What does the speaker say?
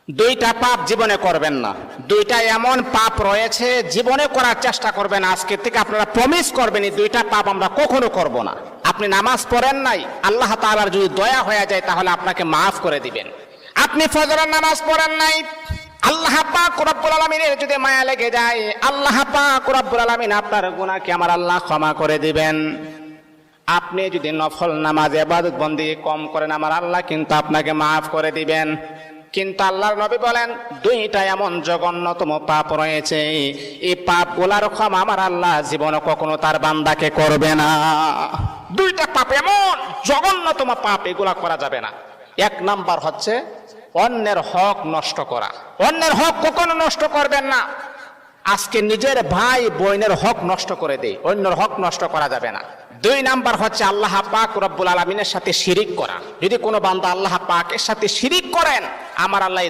দুইটা পাপ জীবনে করবেন না। দুইটা এমন পাপ রয়েছে জীবনে করার চেষ্টা করবেন, আজকে থেকে আপনারা প্রমিস করবেন এই দুইটা পাপ আমরা কখনো করব না। আপনি নামাজ পড়েন নাই, আল্লাহ তাআলার যদি দয়া হয়ে যায় তাহলে আপনাকে মাফ করে দিবেন। আপনি ফজরের নামাজ পড়েন নাই, আল্লাহ পাক রব্বুল আলামিনের যদি মায়া লেগে যায়, আল্লাহ পাক রব্বুল আলামিন আপনার গুনাহকে আমার আল্লাহ ক্ষমা করে দিবেন। আপনি যদি নফল নামাজ ইবাদত বন্দেগী কম করেন, আমার আল্লাহ কিন্তু আপনাকে মাফ করে দিবেন। কিন্তু আল্লাহর নবী বলেন দুইটা এমন জঘন্যতম পাপ রয়েছে, এই পাপগুলার ক্ষমা আমার আল্লাহ জীবনে কখনো তার বান্দাকে করবে না। দুইটা পাপ এমন জঘন্যতম পাপ, এগুলা করা যাবে না। এক নাম্বার হচ্ছে অন্যের হক নষ্ট করা। অন্যের হক কখনো নষ্ট করবেন না। আজকে নিজের ভাই বোনের হক নষ্ট করে দেয়, অন্যের হক নষ্ট করা যাবে না। দুই নাম্বার হচ্ছে আল্লাহ পাক রব্বুল আলামিনের সাথে শিরিক করা। যদি কোনো বান্দা আল্লাহ পাকের সাথে শিরিক করেন, আমার আল্লাহ